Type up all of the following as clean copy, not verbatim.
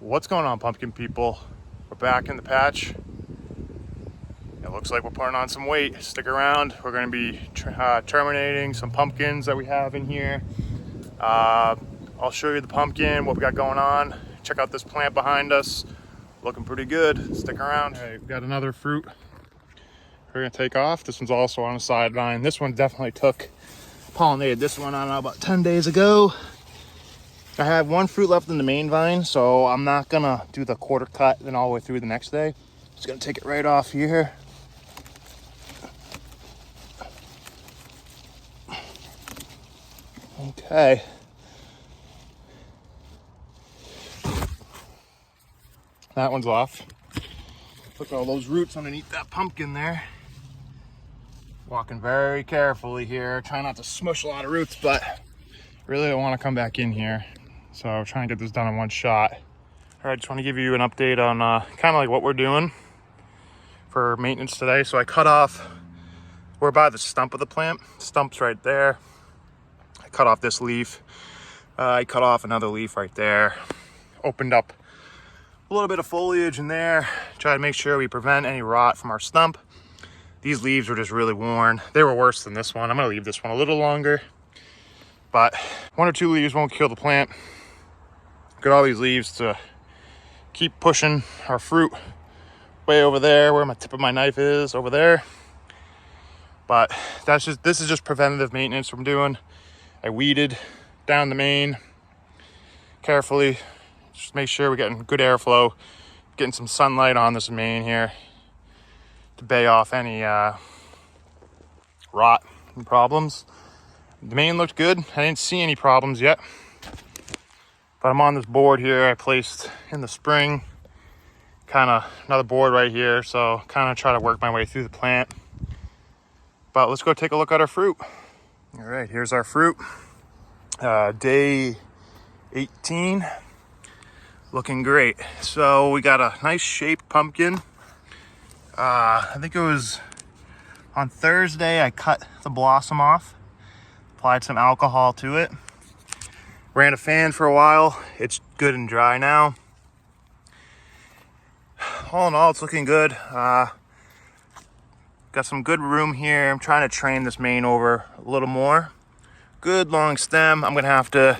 What's going on, pumpkin people? We're back in the patch. It looks like we're putting on some weight. Stick around. We're going to be terminating some pumpkins that we have in here. I'll show you the pumpkin, what we got going on. Check out this plant behind us. Looking pretty good. Stick around. Hey, we've got another fruit we're going to take off. This one's also on a sideline. This one definitely pollinated this one, I don't know, about 10 days ago. I have one fruit left in the main vine, so I'm not gonna do the quarter cut then all the way through the next day. Just gonna take it right off here. Okay. That one's off. Look at all those roots underneath that pumpkin there. Walking very carefully here, trying not to smush a lot of roots, but really don't want to come back in here. So I'm trying to get this done in one shot. All right, just want to give you an update on kind of like what we're doing for maintenance today. So I cut off, we're by the stump of the plant. Stump's right there. I cut off this leaf. I cut off another leaf right there. Opened up a little bit of foliage in there. Try to make sure we prevent any rot from our stump. These leaves were just really worn. They were worse than this one. I'm gonna leave this one a little longer, but 1 or 2 leaves won't kill the plant. Got all these leaves to keep pushing our fruit way over there where my tip of my knife is, over there. But this is just preventative maintenance I'm doing. I weeded down the main carefully. Just make sure we're getting good airflow, getting some sunlight on this main here to bay off any rot and problems. The main looked good. I didn't see any problems yet. But I'm on this board here I placed in the spring. Kind of another board right here. So kind of try to work my way through the plant. But let's go take a look at our fruit. All right, here's our fruit. Day 18. Looking great. So we got a nice shaped pumpkin. I think it was on Thursday I cut the blossom off. Applied some alcohol to it. Ran a fan for a while. It's good and dry now. All in all, it's looking good. Got some good room here. I'm trying to train this main over a little more. Good long stem. I'm gonna have to,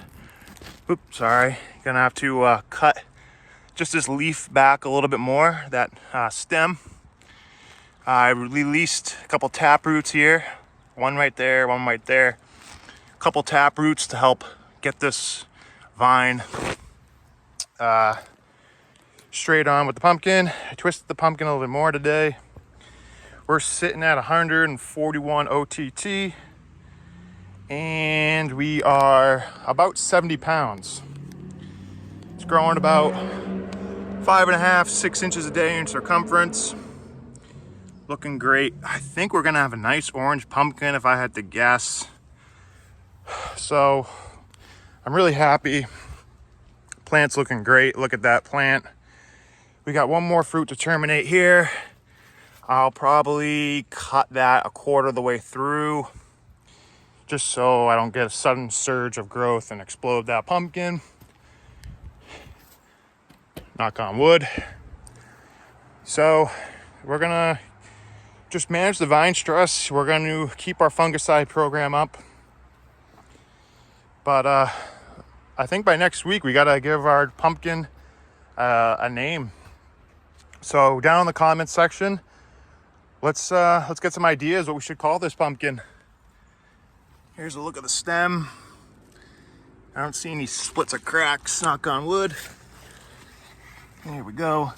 cut just this leaf back a little bit more, that stem. I released a couple tap roots here. One right there, one right there. A couple tap roots to help get this vine straight on with the pumpkin. I twisted the pumpkin a little bit more today. We're sitting at 141 OTT and we are about 70 pounds. It's growing about 5.5, 6 inches a day in circumference. Looking great. I think we're gonna have a nice orange pumpkin if I had to guess. So I'm really happy. Plant's looking great. Look at that plant. We got one more fruit to terminate here. I'll probably cut that a quarter of the way through just so I don't get a sudden surge of growth and explode that pumpkin. Knock on wood. So we're gonna just manage the vine stress. We're going to keep our fungicide program up. But I think by next week we gotta give our pumpkin a name. So down in the comments section, let's get some ideas what we should call this pumpkin. Here's a look at the stem. I don't see any splits or cracks. Knock on wood. Here we go.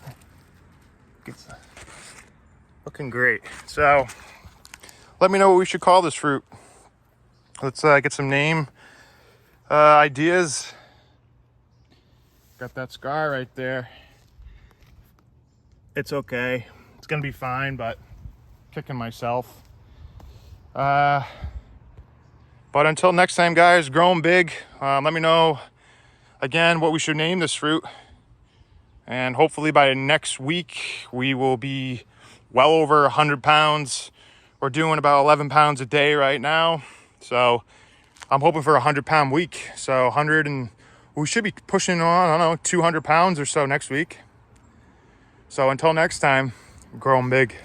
Looking great. So let me know what we should call this fruit. Let's get some name ideas. Got that scar right there. It's okay. It's gonna be fine, but kicking myself. But until next time, guys, growing big. Let me know again what we should name this fruit. And hopefully by next week, we will be well over 100 pounds. We're doing about 11 pounds a day right now. So I'm hoping for a 100-pound week. So 101 We should be pushing on, I don't know, 200 pounds or so next week. So until next time, grow 'em big.